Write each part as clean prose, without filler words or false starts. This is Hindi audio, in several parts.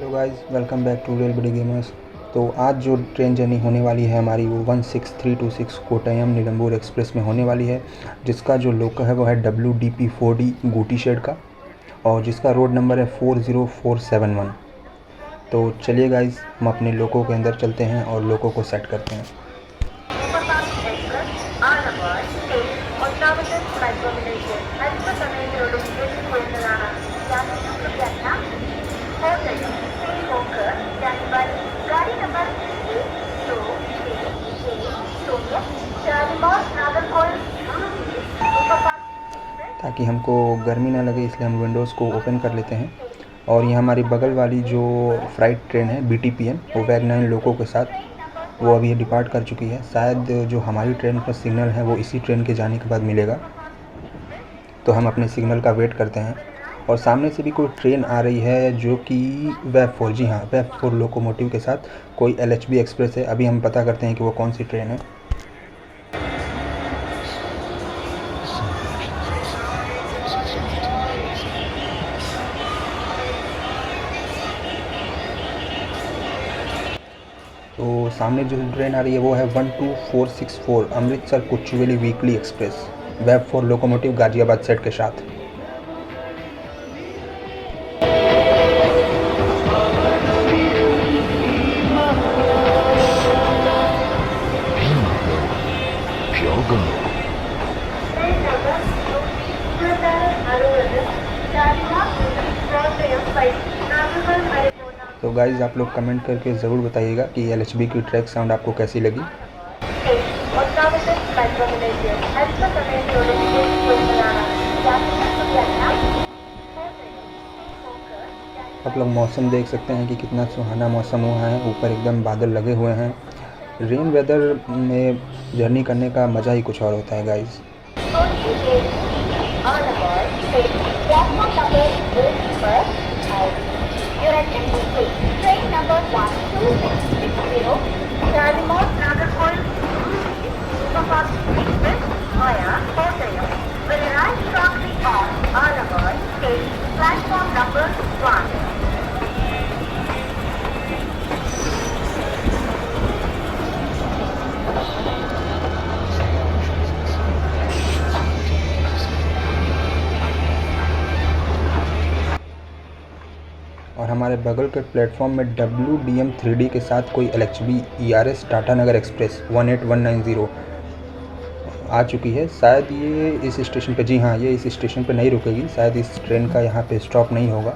Hello guys, welcome back to Real Buddy Gamers. तो आज जो ट्रेन जर्नी होने वाली है हमारी वो 16326 कोट्टयम निलंबूर एक्सप्रेस में होने वाली है, जिसका जो लोको है वो है WDP4D गूटी शेड का और जिसका रोड नंबर है 40471। तो चलिए गाइस, हम अपने लोको के अंदर चलते हैं और लोको को सेट करते हैं। ताकि हमको गर्मी ना लगे इसलिए हम विंडोज़ को ओपन कर लेते हैं। और ये हमारी बगल वाली जो फ्राइट ट्रेन है BTPM वो वैगनाइन लोको के साथ वो अभी डिपार्ट कर चुकी है। शायद जो हमारी ट्रेन का सिग्नल है वो इसी ट्रेन के जाने के बाद मिलेगा, तो हम अपने सिग्नल का वेट करते हैं। और सामने से भी कोई ट्रेन आ रही है जो कि वेब 4, जी हाँ, वेब 4 लोकोमोटिव के साथ कोई LHB एक्सप्रेस है। अभी हम पता करते हैं कि वो कौन सी ट्रेन है। तो सामने जो ट्रेन आ रही है वो है 12464 Amritsar Kochuveli weekly express web 4 locomotive Ghaziabad set के साथ। तो गाइज़, आप लोग कमेंट करके ज़रूर बताइएगा कि LHB की ट्रैक साउंड आपको कैसी लगी। आप लोग मौसम देख सकते हैं कि कितना सुहाना मौसम हुआ है, ऊपर एकदम बादल लगे हुए हैं। रेन वेदर में जर्नी करने का मज़ा ही कुछ और होता है guys. Train number 12660 Shalimar Nagarkoi Superfast Express via Kottayam will arrive shortly on Alabar station platform number 1. और हमारे बगल के प्लेटफॉर्म में WDM3D के साथ कोई LHB ERS टाटा नगर एक्सप्रेस 18190 आ चुकी है। शायद ये इस स्टेशन पे, जी हाँ, ये इस स्टेशन पे नहीं रुकेगी। शायद इस ट्रेन का यहाँ पे स्टॉप नहीं होगा।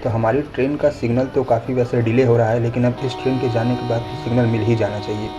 तो हमारी ट्रेन का सिग्नल तो काफ़ी वैसे डिले हो रहा है, लेकिन अब इस ट्रेन के जाने के बाद सिग्नल मिल ही जाना चाहिए।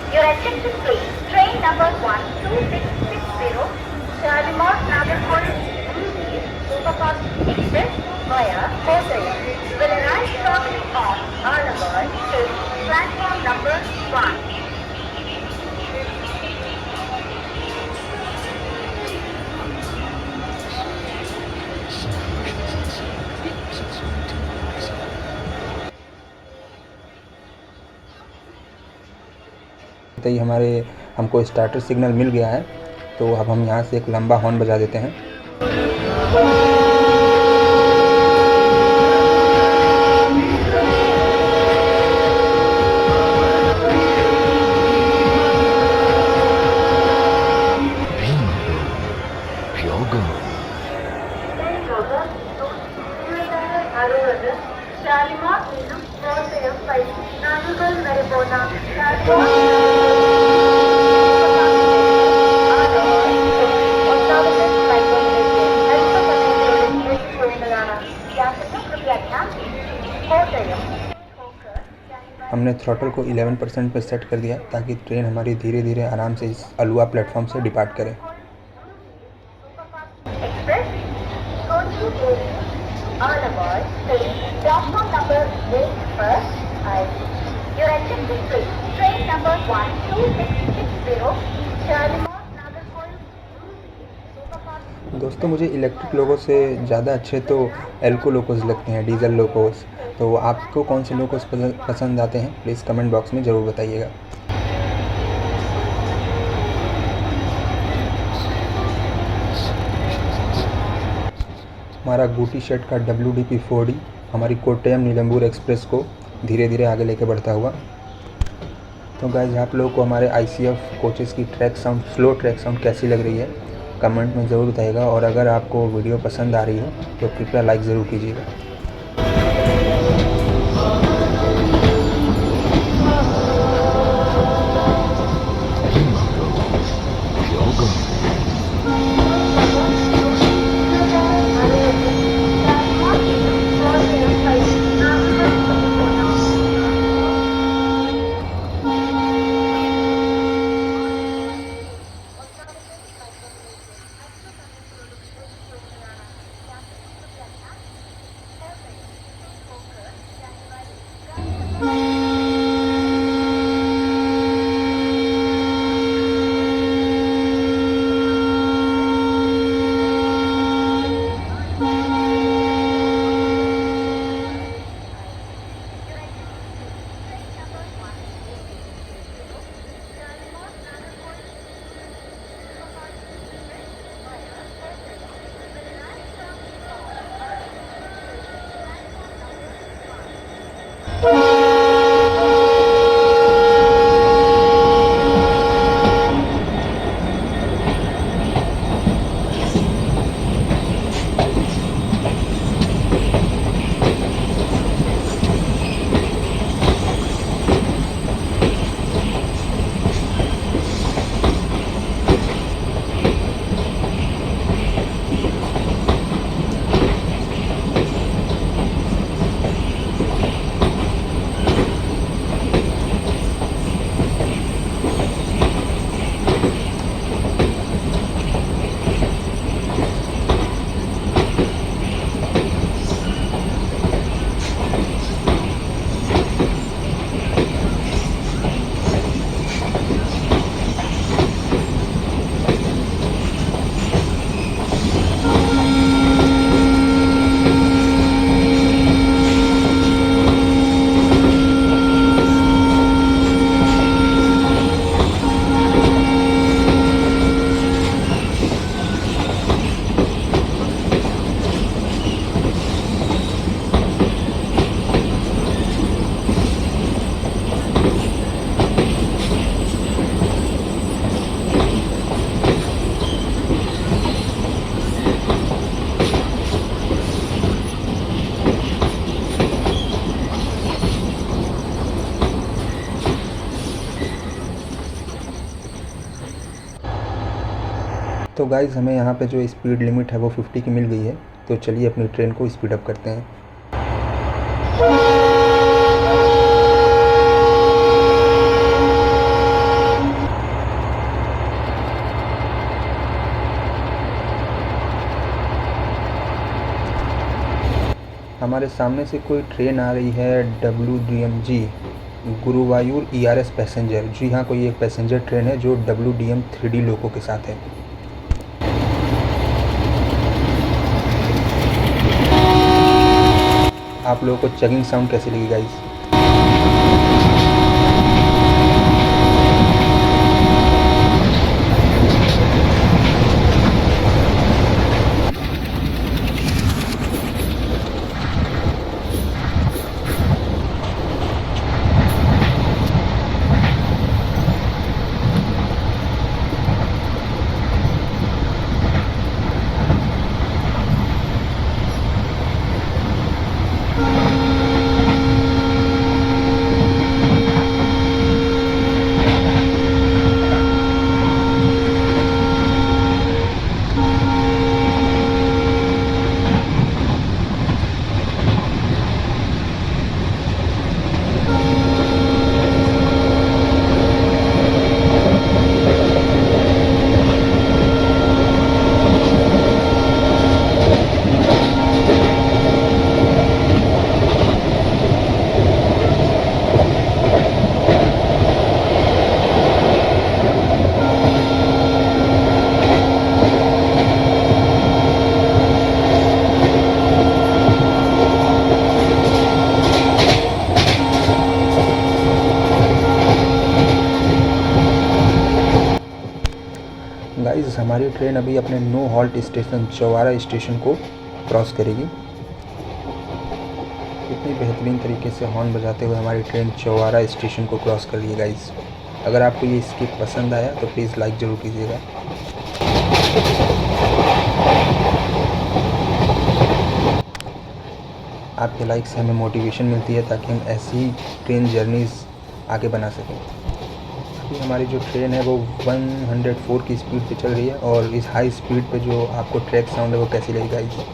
Your attention please. Train number 12660 Shalimar Nagarkoi Superfast Express via Kottayam will arrive shortly on Alabar station platform number 1. तो ही हमको स्टार्टर सिग्नल मिल गया है, तो अब हम यहाँ से एक लंबा हॉर्न बजा देते हैं। हमने थ्रॉटल को 11% पर सेट कर दिया ताकि ट्रेन हमारी धीरे धीरे आराम से इस अलुआ प्लेटफॉर्म से डिपार्ट करे। All aboard, please. Platform number 8 first. Your attention please. Train number 12660, Charlemont, Nagarcoil, superfast. दोस्तों मुझे इलेक्ट्रिक लोगों से ज़्यादा अच्छे तो एल्को लोकोस लगते हैं, डीजल लोकोस। तो आपको कौन से लोकोस पसंद आते हैं, प्लीज़ कमेंट बॉक्स में ज़रूर बताइएगा। हमारा गुटी शेट का WDP 4D हमारी कोट्टयम नीलंबूर एक्सप्रेस को धीरे धीरे आगे लेके बढ़ता हुआ। तो गाइस, आप लोगों को हमारे ICF कोचेस की स्लो ट्रैक साउंड कैसी लग रही है, कमेंट में ज़रूर बताइएगा। और अगर आपको वीडियो पसंद आ रही हो तो कृपया लाइक ज़रूर कीजिएगा। तो गाइज़, हमें यहाँ पे जो स्पीड लिमिट है वो 50 की मिल गई है। तो चलिए अपनी ट्रेन को स्पीड अप करते हैं। हमारे सामने से कोई ट्रेन आ रही है, WDMG गुरुवायूर ERS पैसेंजर। जी हाँ, कोई एक पैसेंजर ट्रेन है जो WDM 3D लोको के साथ है। आप लोगों को चगिंग साउंड कैसी लगी गाइस? गाइस हमारी ट्रेन अभी अपने नो हॉल्ट स्टेशन चौवारा स्टेशन को क्रॉस करेगी। इतनी बेहतरीन तरीके से हॉर्न बजाते हुए हमारी ट्रेन चौवारा स्टेशन को क्रॉस कर रही है गाइस। अगर आपको ये स्किप पसंद आया तो प्लीज़ लाइक ज़रूर कीजिएगा। आपके लाइक से हमें मोटिवेशन मिलती है ताकि हम ऐसी ट्रेन जर्नीज़ आगे बना सकें। अभी हमारी जो ट्रेन है वो 104 की स्पीड पे चल रही है और इस हाई स्पीड पे जो आपको ट्रैक साउंड है वो कैसी लगी गाइस।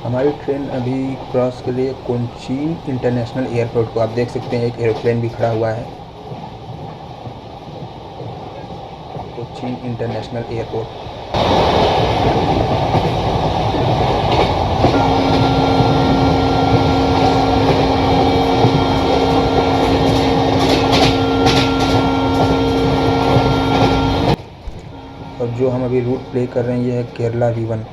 हमारी ट्रेन अभी क्रॉस कर रही है कोचीन इंटरनेशनल एयरपोर्ट को। आप देख सकते हैं एक एरोप्लेन भी खड़ा हुआ है। Cochin international airport. और जो हम अभी रूट प्ले कर रहे हैं ये है केरला V1।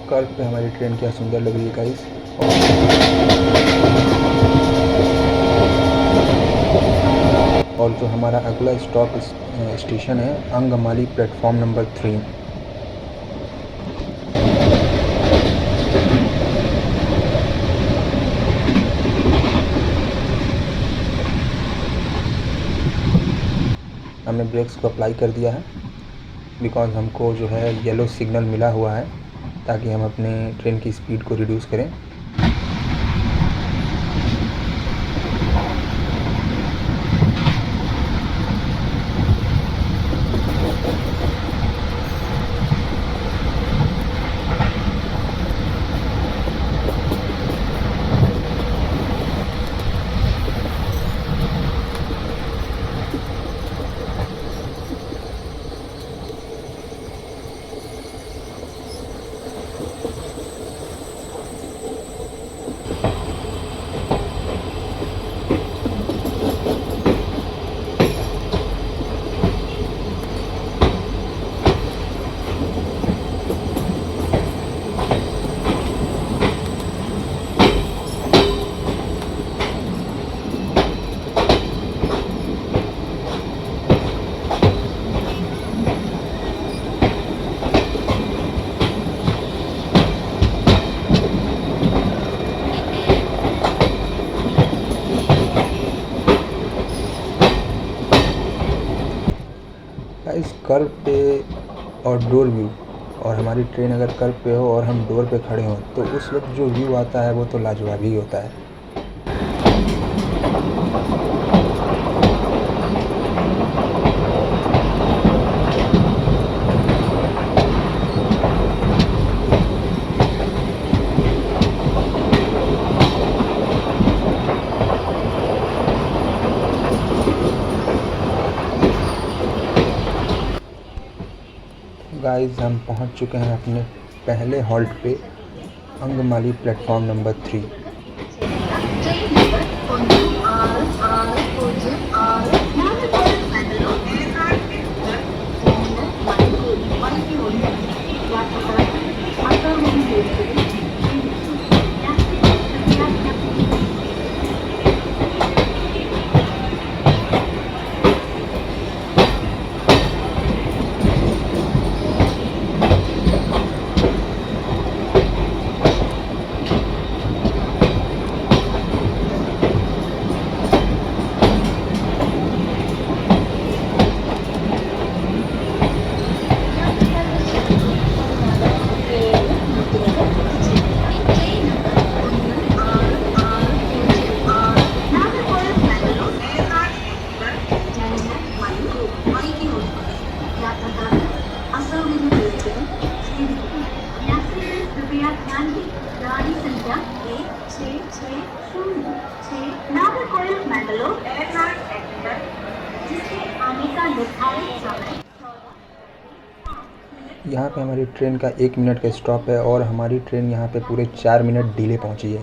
कर्व पे हमारी ट्रेन क्या सुंदर लग रही है गाइस। और जो हमारा अगला स्टॉप स्टेशन है अंगमाली प्लेटफॉर्म नंबर 3। हमने ब्रेक्स को अप्लाई कर दिया है बिकॉज़ हमको जो है येलो सिग्नल मिला हुआ है ताकि हम अपने ट्रेन की स्पीड को रिड्यूस करें। इस कर्व पे और डोर व्यू और हमारी ट्रेन अगर कर्व पे हो और हम डोर पे खड़े हों तो उस वक्त जो व्यू आता है वो तो लाजवाब ही होता है। गाइस हम पहुंच चुके हैं अपने पहले हॉल्ट पे, Angamaly platform number 3। Train number 166606 Nagercoil Mangalore Nagercoil Mangalore जिसके आने का निर्धारित समय यहाँ पे हमारी ट्रेन का 1 मिनट का स्टॉप है और हमारी ट्रेन यहाँ पे पूरे 4 मिनट डिले पहुँची है।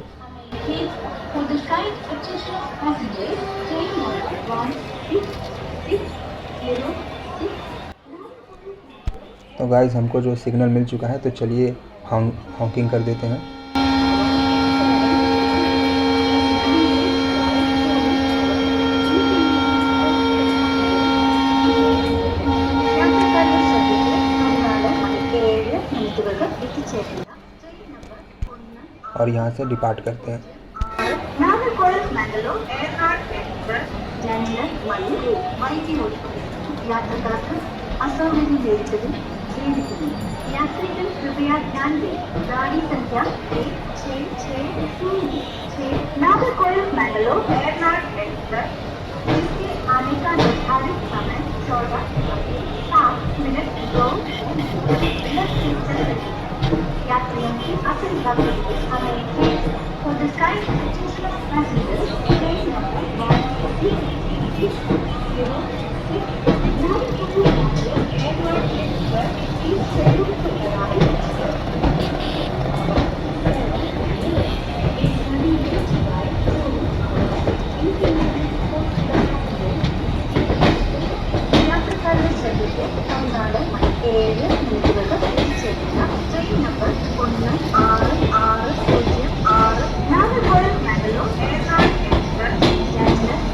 for the side attention of passengers, train number 166606 तो गाइस हमको जो सिग्नल मिल चुका है, तो चलिए हॉकिंग कर देते हैं। और यहाँ से डिपार्ट करते हैं। नागरकोइल मंगलूर ലണ്ടൻ മണിക്കൂർ വൈകി ഓടിക്കുന്നു യാത്രക്കാർക്ക് അസൗകര്യം നേരിട്ടതിൽ ഖേദിക്കുന്നു यात्रीगण कृपया ध्यान दें गाड़ी संख्या 166606 नागरकोइल मंगलूर एक्सप्रेस जिसके आने का निर्धारित समय 14:07 यात्रियों की असुविधा के लिए हमें for the sky attention of passengers train number 166606 Edward Express is scheduled to arrive യാത്രക്കാരുടെ ശ്രദ്ധയ്ക്ക് തമിഴ്നാട് 7 മിനിറ്റുകൾക്ക് എത്തിച്ചേരുന്ന train number 166606 Nagercoil Mangalore London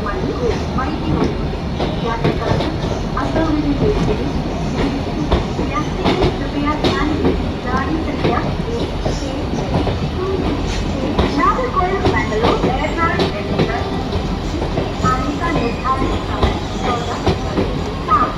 മണിക്കൂർ വൈകി ഓടിക്കുന്നു യാത്രക്കാർക്ക് അസൗകര്യം നേരിട്ടതിൽ यात्रियों कृपया ध्यान दें गाड़ी संख्या 166606 नागरकोइल मंगलूर एक्सप्रेस जिसके आने का निर्धारित समय 14:07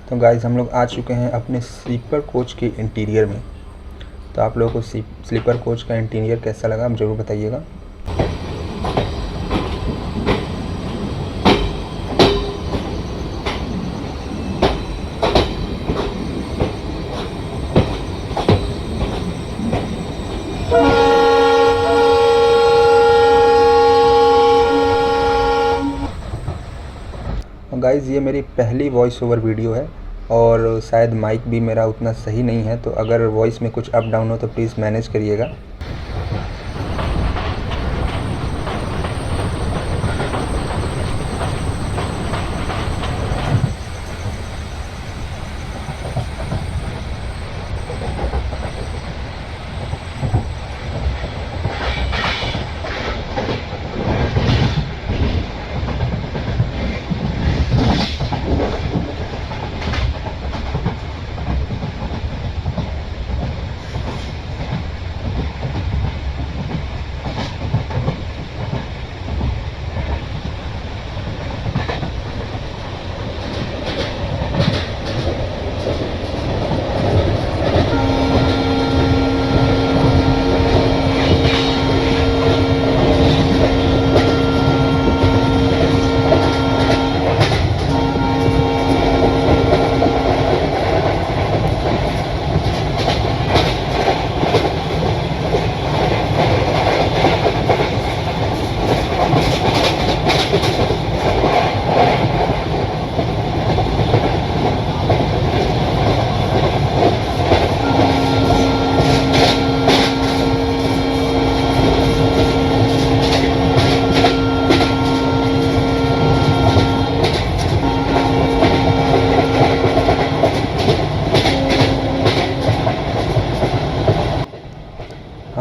तो गाइस हम लोग आ चुके हैं अपने स्लीपर कोच के इंटीरियर में। तो आप लोगों को स्लीपर कोच का इंटीरियर कैसा लगा आप ज़रूर बताइएगा। गाइज़ ये मेरी पहली वॉइस ओवर वीडियो है और शायद माइक भी मेरा उतना सही नहीं है, तो अगर वॉइस में कुछ अप डाउन हो तो प्लीज़ मैनेज करिएगा।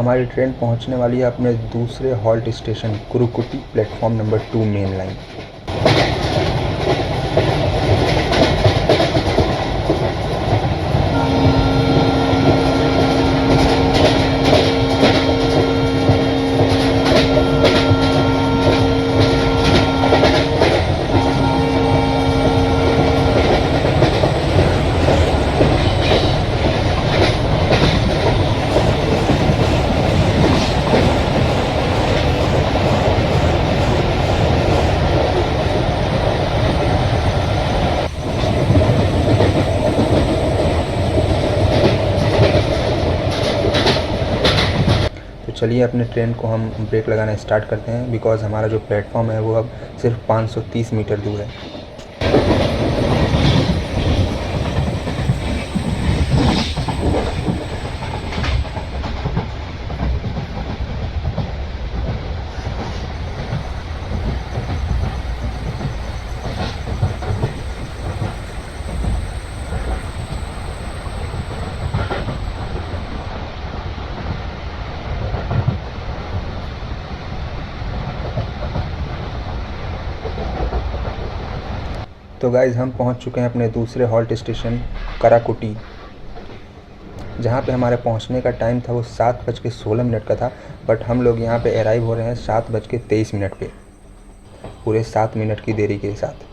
हमारी ट्रेन पहुंचने वाली है अपने दूसरे halt station Karukutty platform number 2 main line. तो चलिए अपने ट्रेन को हम ब्रेक लगाना स्टार्ट करते हैं, बिकॉज़ हमारा जो प्लेटफॉर्म है वो अब सिर्फ 530 मीटर दूर है। तो गाइज़ हम पहुंच चुके हैं अपने दूसरे हॉल्ट स्टेशन कराकुटी, जहां पे हमारे पहुंचने का टाइम था वो 7:16 का था, बट हम लोग यहां पे अराइव हो रहे हैं 7:23 पे, पूरे 7 मिनट की देरी के साथ।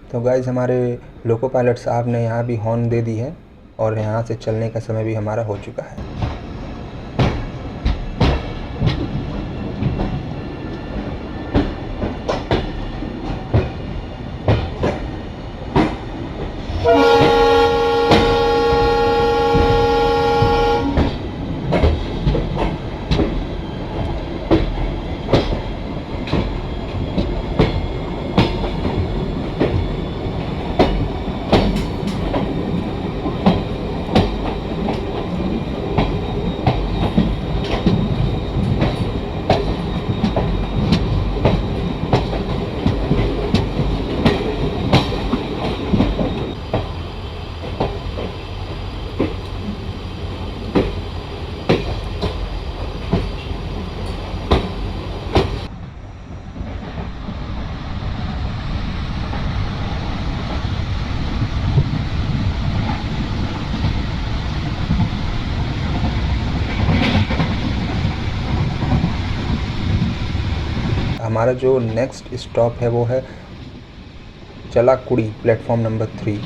तो गाइज़ हमारे लोको पायलट साहब ने यहाँ भी हॉर्न दे दी है और यहाँ से चलने का समय भी हमारा हो चुका है। हमारा जो नेक्स्ट स्टॉप है वो है चलाकुड़ी प्लेटफॉर्म नंबर 3।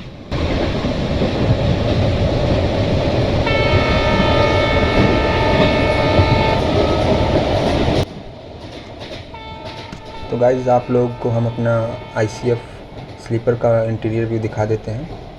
तो गाइज़ आप लोग को हम अपना ICF स्लीपर का इंटीरियर व्यू दिखा देते हैं।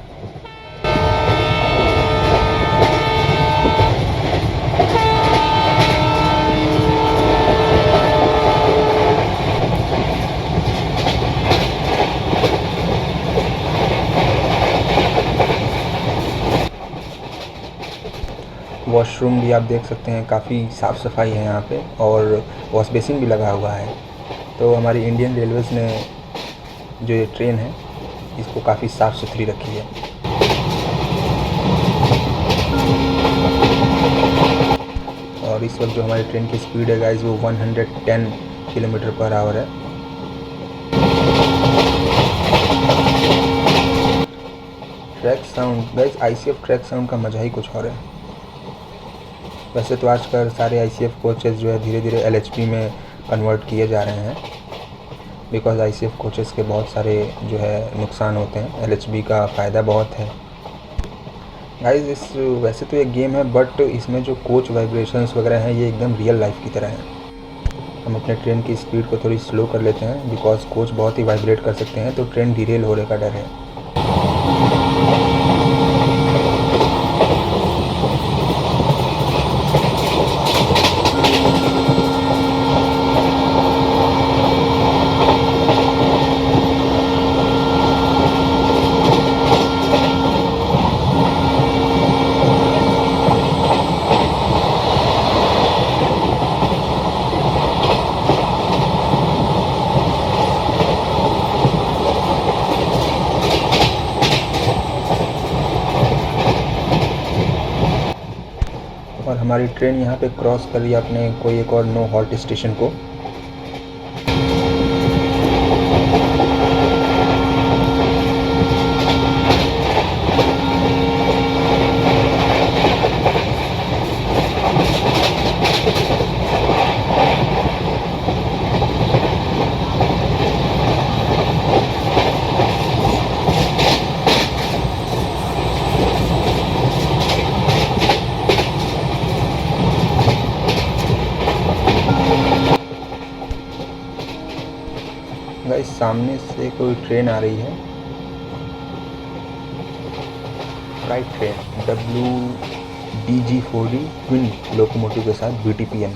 वॉशरूम भी आप देख सकते हैं, काफ़ी साफ़ सफाई है यहाँ पे और वॉश बेसिन भी लगा हुआ है। तो हमारी इंडियन रेलवेज़ ने जो ये ट्रेन है इसको काफ़ी साफ़ सुथरी रखी है। और इस वक्त जो हमारी ट्रेन की स्पीड है गाइस वो 110 km/h है। Track sound guys, ICF track sound का मज़ा ही कुछ और है। वैसे तो आजकल सारे ICF कोचेज़ जो है धीरे धीरे LHP में कन्वर्ट किए जा रहे हैं, बिकॉज़ ICF कोचेज़ के बहुत सारे जो है नुकसान होते हैं, LHP का फ़ायदा बहुत है। गाइस वैसे तो ये गेम है बट इसमें जो कोच वाइब्रेशंस वगैरह हैं ये एकदम रियल लाइफ की तरह है। हम अपने ट्रेन की स्पीड को थोड़ी स्लो कर लेते हैं, बिकॉज कोच बहुत ही वाइब्रेट कर सकते हैं, तो ट्रेन डिरेल होने का डर है। और हमारी ट्रेन यहाँ पे क्रॉस कर रही है अपने कोई एक और नो हॉल्ट स्टेशन को। गाइस सामने से कोई ट्रेन आ रही है, freight train WDG4D twin locomotive के साथ BTPN।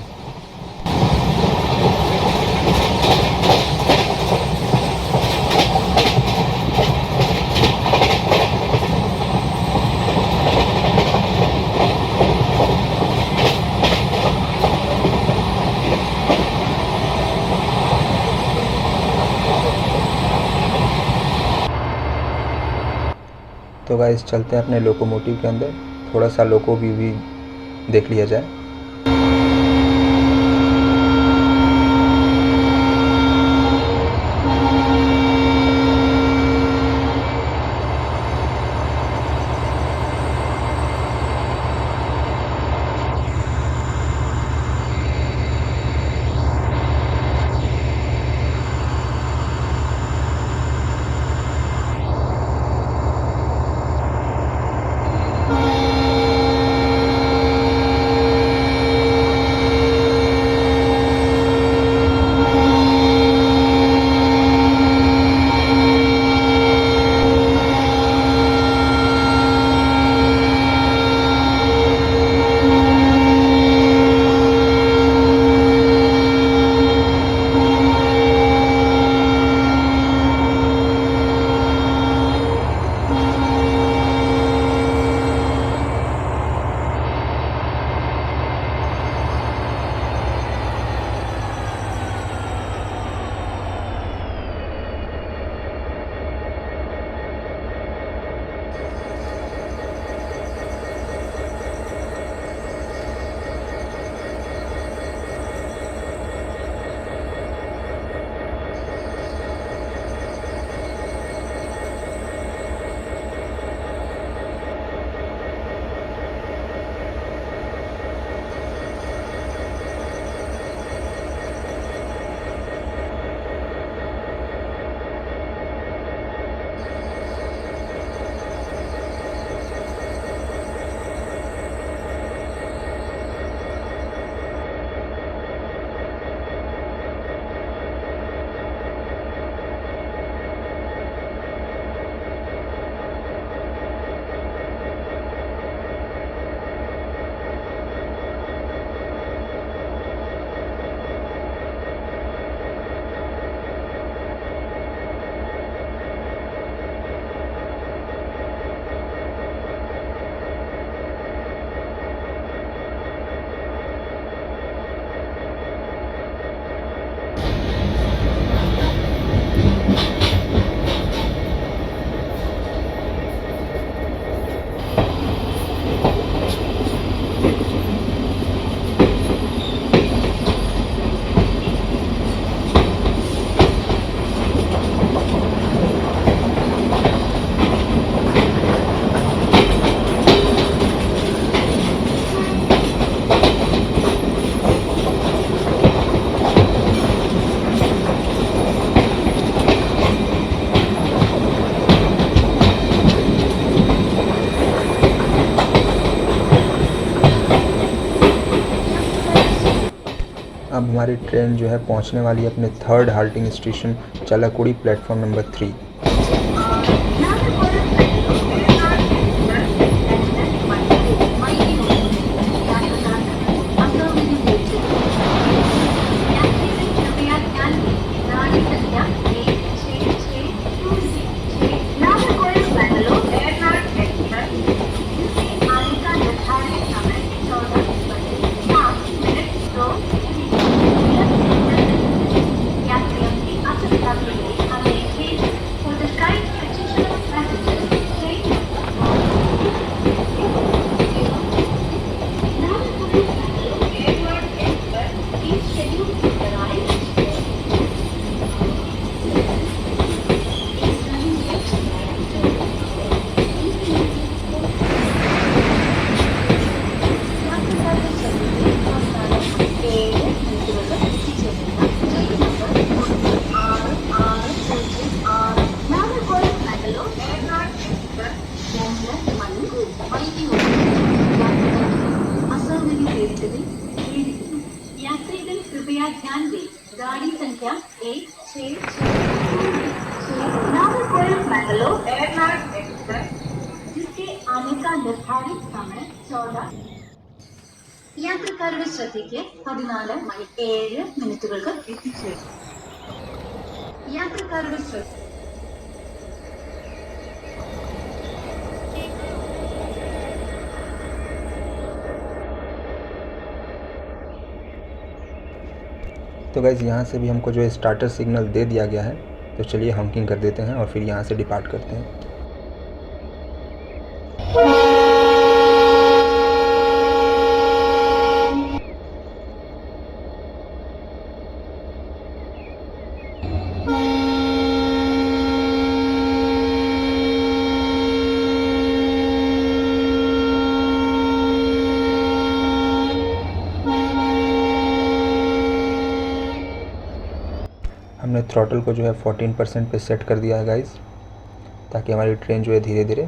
तो गाइस चलते हैं अपने लोकोमोटिव के अंदर, थोड़ा सा लोको व्यू भी देख लिया जाए। अब हमारी ट्रेन जो है पहुंचने वाली है अपने third halting station Chalakudy platform number 3। यात्रीगण कृपया ध्यान दें, गाड़ी संख्या 166 नागरकोइल मैंगलोर एयरनाड एक्सप्रेस जिसके आने का निर्धारित समय 14 യാത്രക്കാരുടെ ശ്രദ്ധയ്ക്ക് 14:07 എത്തിച്ചേരും. യാത്രക്കാരുടെ ശ്രദ്ധ तो गाइज़ यहाँ से भी हमको जो है स्टार्टर सिग्नल दे दिया गया है, तो चलिए हॉकिंग कर देते हैं और फिर यहाँ से डिपार्ट करते हैं। हमने थ्रॉटल को जो है 14% पे सेट कर दिया है गाइस, ताकि हमारी ट्रेन जो है धीरे धीरे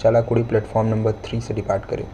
चालाकुड़ी प्लेटफॉर्म नंबर 3 से डिपार्ट करे।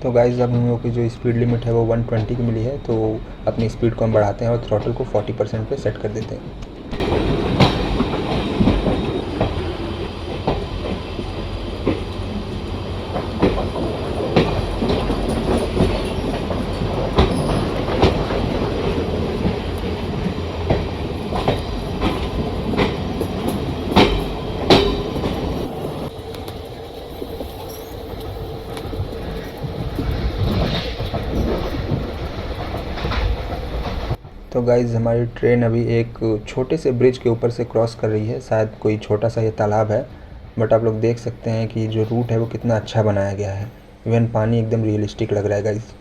तो गाइस अब हम लोग की जो स्पीड लिमिट है वो 120 की मिली है, तो अपनी स्पीड को हम बढ़ाते हैं और थ्रॉटल को 40% पे सेट कर देते हैं। तो गाइज़ हमारी ट्रेन अभी एक छोटे से ब्रिज के ऊपर से क्रॉस कर रही है, शायद कोई छोटा सा ये तालाब है, बट आप लोग देख सकते हैं कि जो रूट है वो कितना अच्छा बनाया गया है। इवन पानी एकदम रियलिस्टिक लग रहा है गाइज़।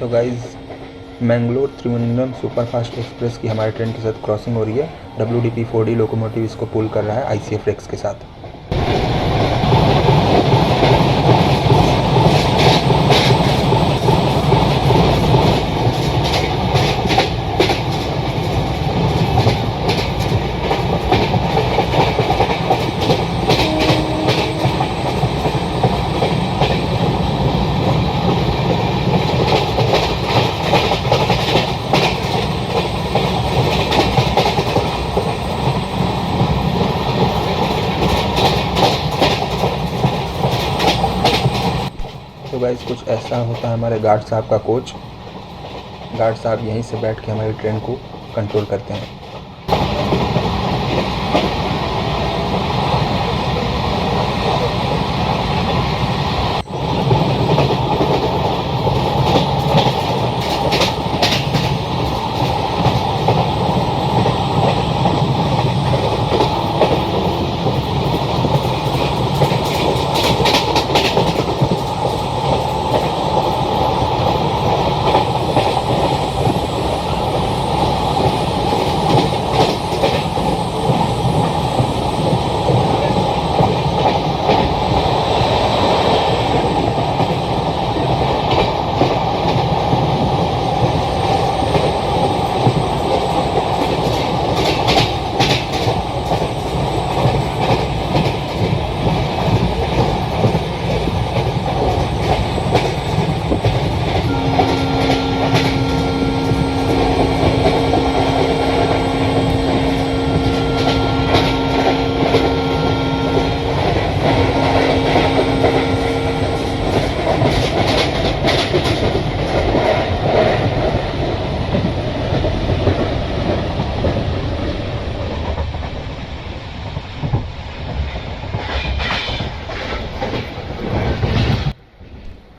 तो guys Mangalore Trivandrum superfast express की हमारे ट्रेन के साथ क्रॉसिंग हो रही है। WDP-4D लोकोमोटिव इसको पुल कर रहा है ICF रेक्स के साथ। तो गाइस कुछ ऐसा होता है हमारे गार्ड साहब का कोच। गार्ड साहब यहीं से बैठ के हमारी ट्रेन को कंट्रोल करते हैं।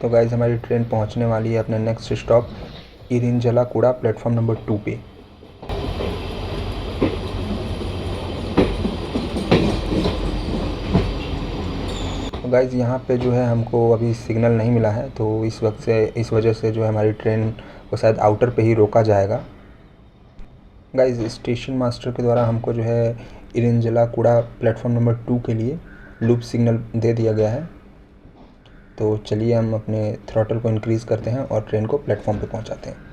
तो गाइज़ हमारी ट्रेन पहुंचने वाली है अपने नेक्स्ट स्टॉप इरिंजालाकुड़ा प्लेटफॉर्म नंबर 2 पे। तो गाइज़ यहाँ पे जो है हमको अभी सिग्नल नहीं मिला है, तो इस वजह से जो है हमारी ट्रेन को शायद आउटर पे ही रोका जाएगा। गाइज़ स्टेशन मास्टर के द्वारा हमको जो है इरिंजालाकुड़ा प्लेटफॉर्म नंबर 2 के लिए लूप सिग्नल दे दिया गया है। तो चलिए हम अपने थ्रॉटल को इंक्रीज़ करते हैं और ट्रेन को प्लेटफॉर्म पे पहुंचाते हैं।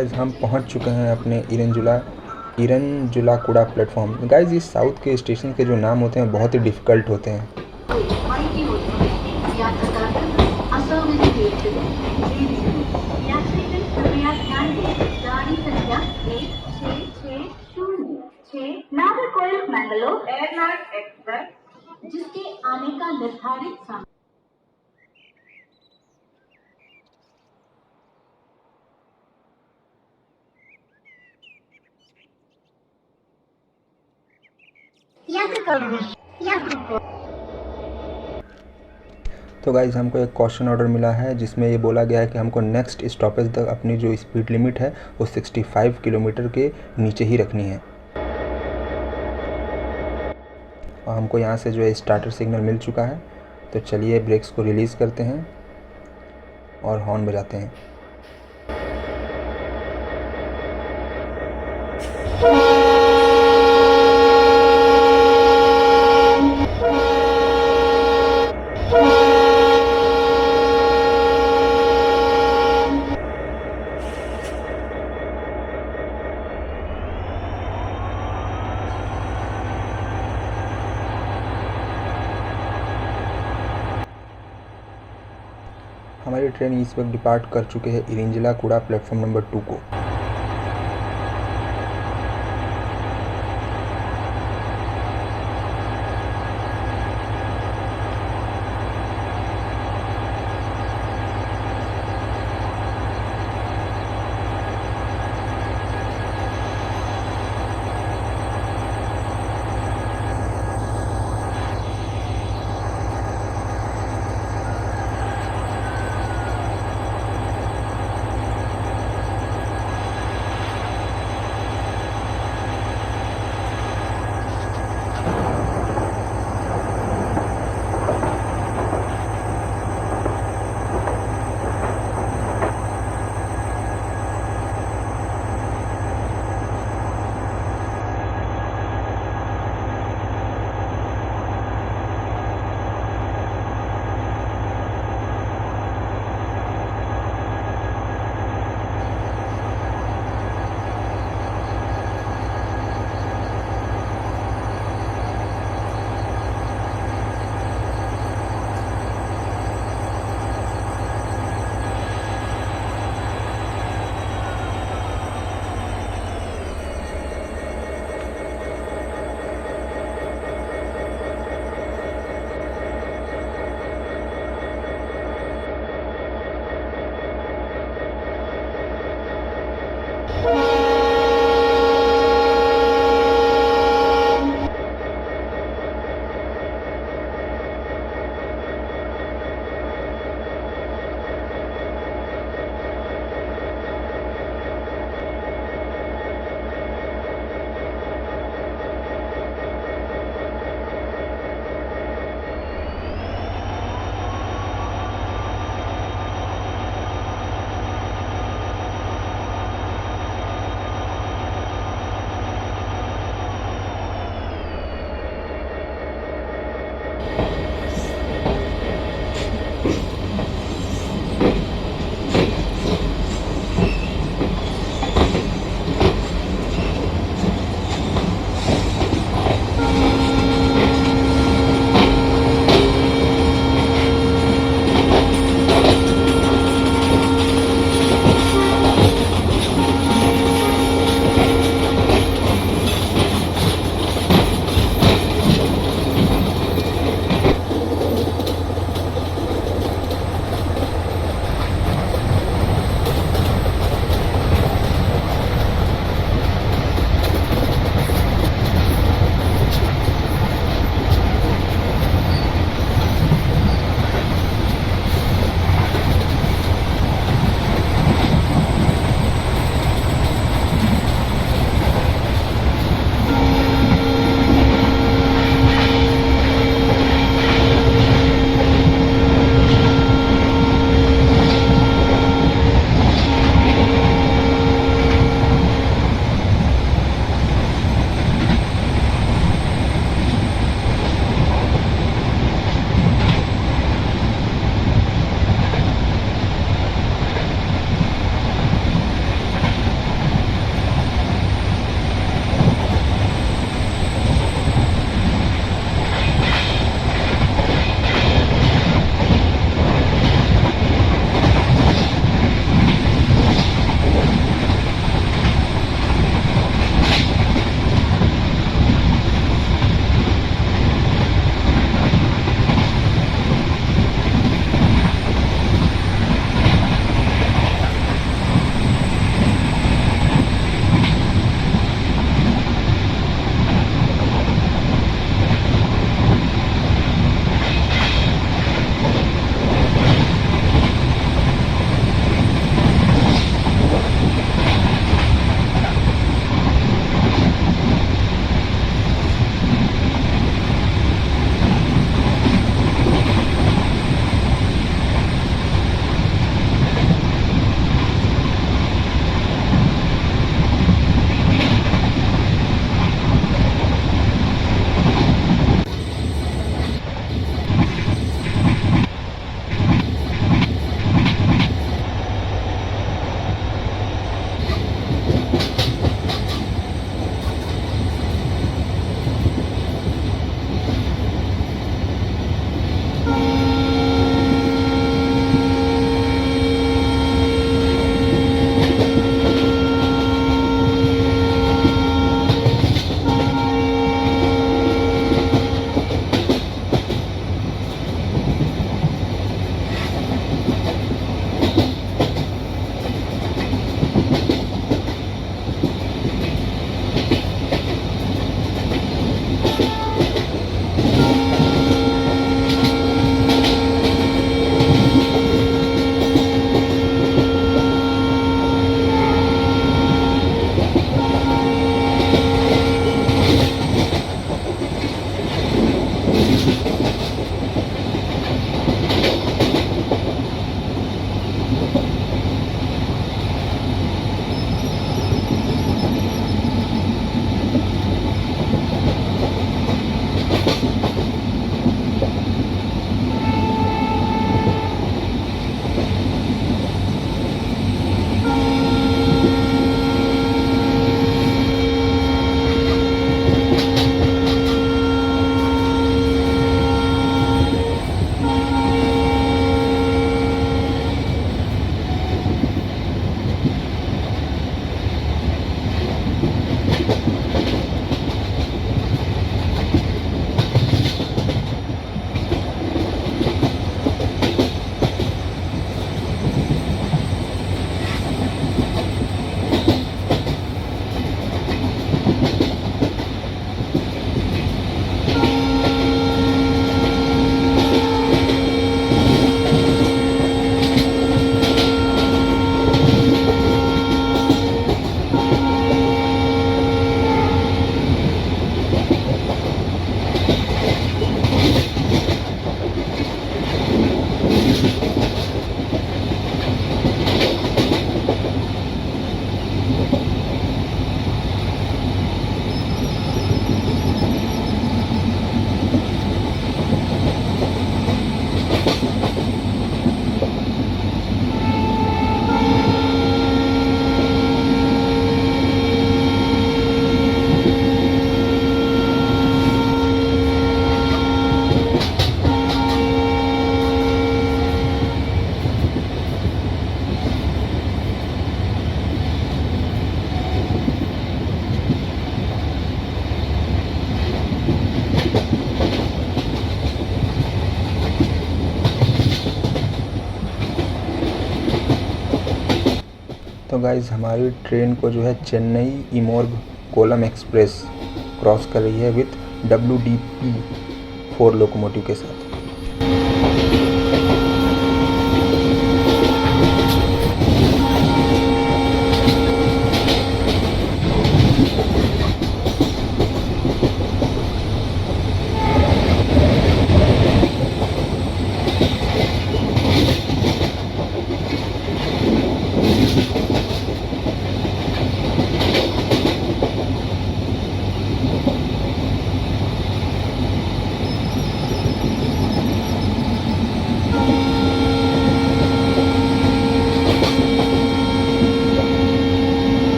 गाइज़ हम पहुंच चुके हैं अपने इरंजुलाकुड़ा प्लेटफॉर्म। गाइज़ इस साउथ के स्टेशन के जो नाम होते हैं बहुत ही डिफ़िकल्ट होते हैं। नागरकोइल मैंगलोर एयरलाइंस एक्सप्रेस जिसके आने का निर्धारित समय तो गाइज़ हमको एक क्वेश्चन ऑर्डर मिला है जिसमें ये बोला गया है कि हमको नेक्स्ट स्टॉपेज तक अपनी जो स्पीड लिमिट है वो 65 किलोमीटर के नीचे ही रखनी है। और हमको यहाँ से जो है स्टार्टर सिग्नल मिल चुका है, तो चलिए ब्रेक्स को रिलीज़ करते हैं और हॉर्न बजाते हैं। हमारी ट्रेन इस वक्त डिपार्ट कर चुके हैं इरिंजलाकुड़ा प्लेटफॉर्म नंबर 2 को। तो गाइज़ हमारी ट्रेन को जो है चेन्नई इमोर्ग कोलम एक्सप्रेस क्रॉस कर रही है विथ WDP 4 लोकोमोटिव के साथ।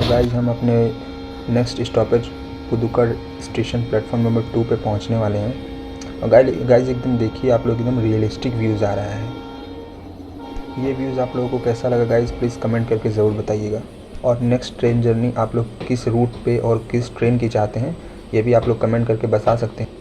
गाइस हम अपने next stoppage Pudukad station platform number 2 पे पहुंचने वाले हैं। और गाइस एकदम देखिए, आप लोग एकदम रियलिस्टिक व्यूज़ आ रहा है। ये व्यूज़ आप लोगों को कैसा लगा गाइस, प्लीज़ कमेंट करके ज़रूर बताइएगा। और नेक्स्ट ट्रेन जर्नी आप लोग किस रूट पे और किस ट्रेन की चाहते हैं, ये भी आप लोग कमेंट करके बता सकते हैं।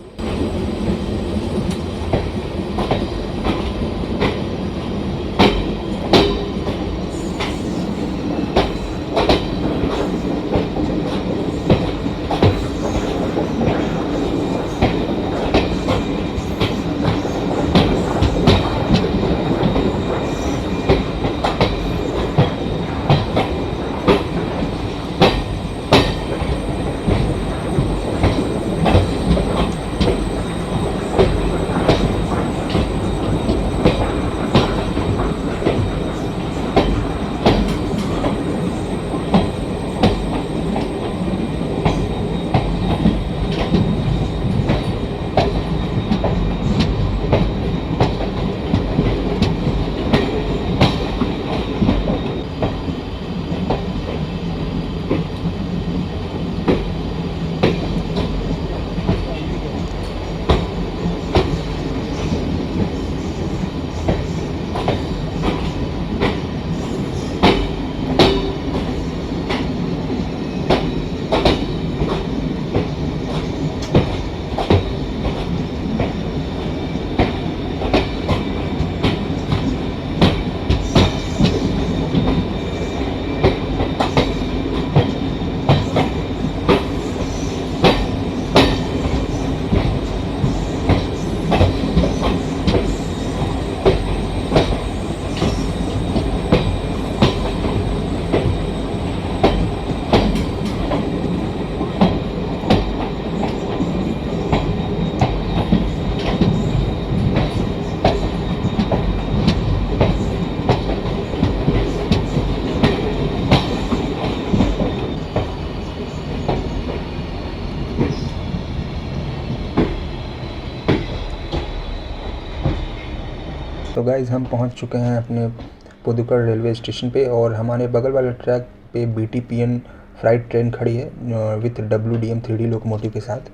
तो गाइज़ हम पहुंच चुके हैं अपने पुदुकर रेलवे स्टेशन पे और हमारे बगल वाले ट्रैक पे BTPN फ्राइट ट्रेन खड़ी है विथ WDM 3D लोकोमोटिव के साथ।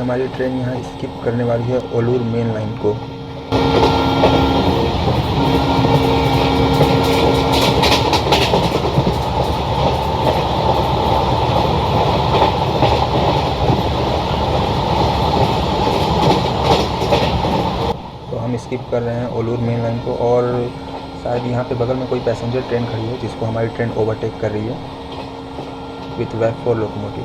हमारी ट्रेन यहाँ स्किप करने वाली है ओलूर मेन लाइन को। तो हम स्किप कर रहे हैं ओलूर मेन लाइन को, और शायद यहाँ पे बगल में कोई पैसेंजर ट्रेन खड़ी है जिसको हमारी ट्रेन ओवरटेक कर रही है विथ वैक 4 लोकोमोटिव।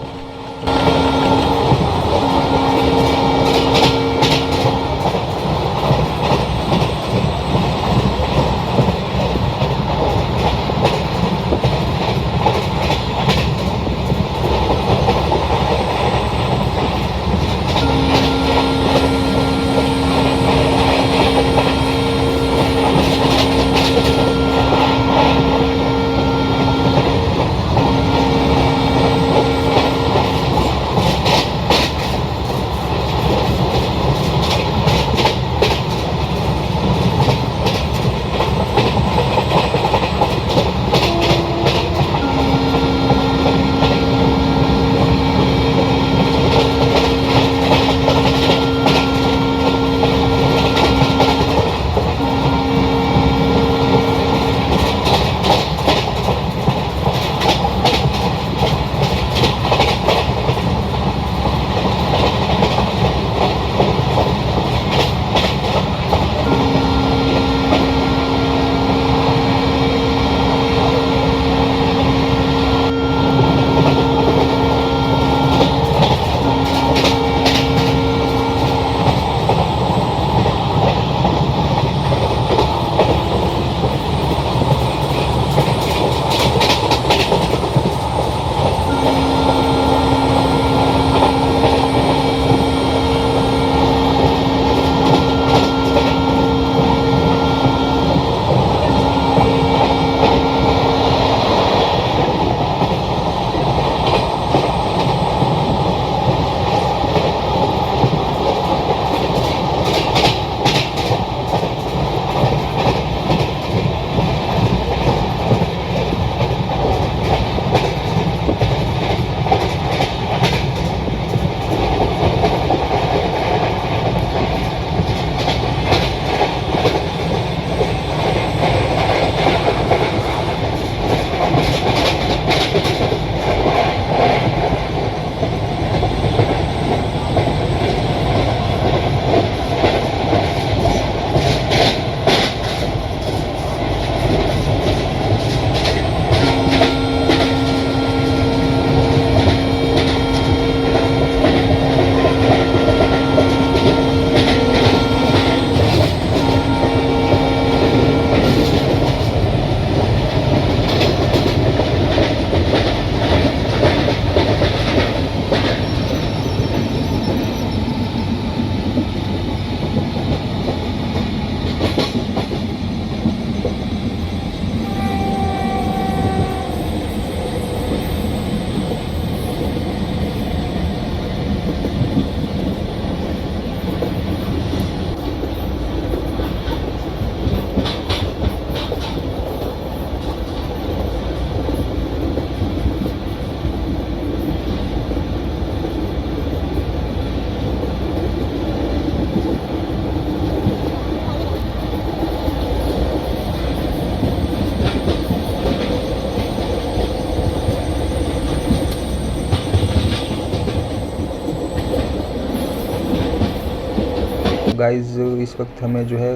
गाइस इस वक्त हमें जो है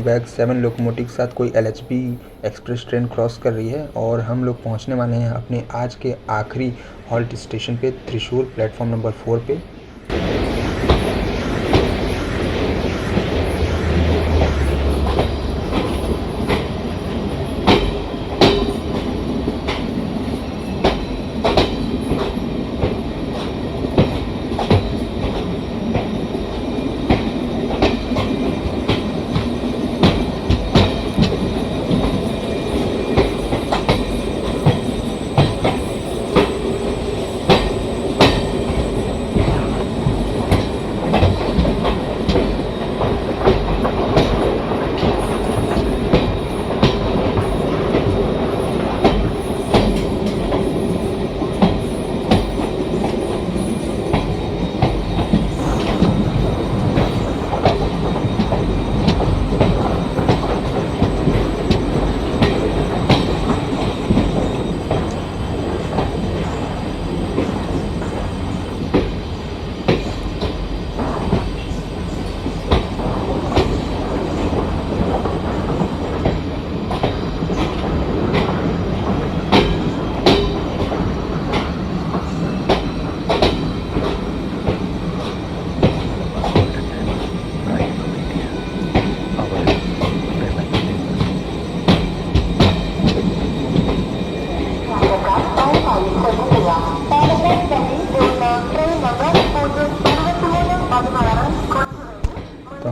वैग 7 लोकोमोटिव के साथ कोई LHB एक्सप्रेस ट्रेन क्रॉस कर रही है, और हम लोग पहुंचने वाले हैं अपने आज के आखिरी हॉल्ट स्टेशन पे, त्रिशूर प्लेटफॉर्म नंबर 4 पे।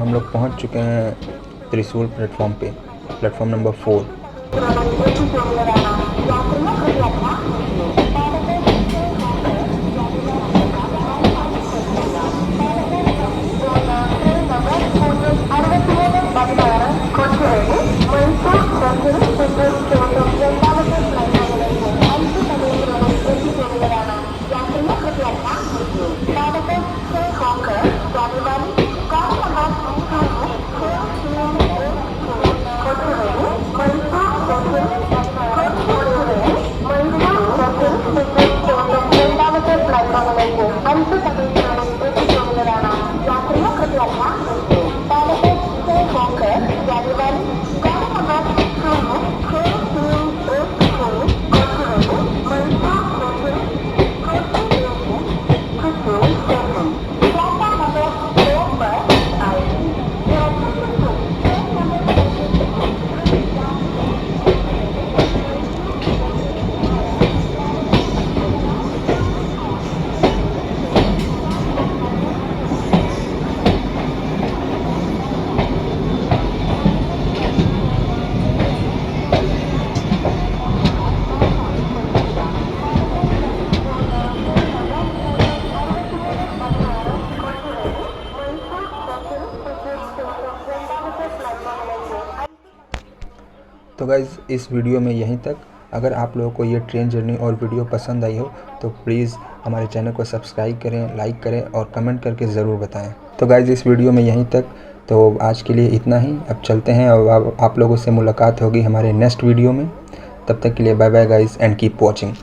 हम लोग पहुंच चुके हैं त्रिशूल प्लेटफॉर्म पे, प्लेटफॉर्म नंबर 4। तो गाइज़ इस वीडियो में यहीं तक। अगर आप लोगों को ये ट्रेन जर्नी और वीडियो पसंद आई हो तो प्लीज़ हमारे चैनल को सब्सक्राइब करें, लाइक करें और कमेंट करके ज़रूर बताएं। तो गाइज़ इस वीडियो में यहीं तक। तो आज के लिए इतना ही। अब चलते हैं और आप लोगों से मुलाकात होगी हमारे नेक्स्ट वीडियो में। तब तक के लिए bye bye guys and keep watching.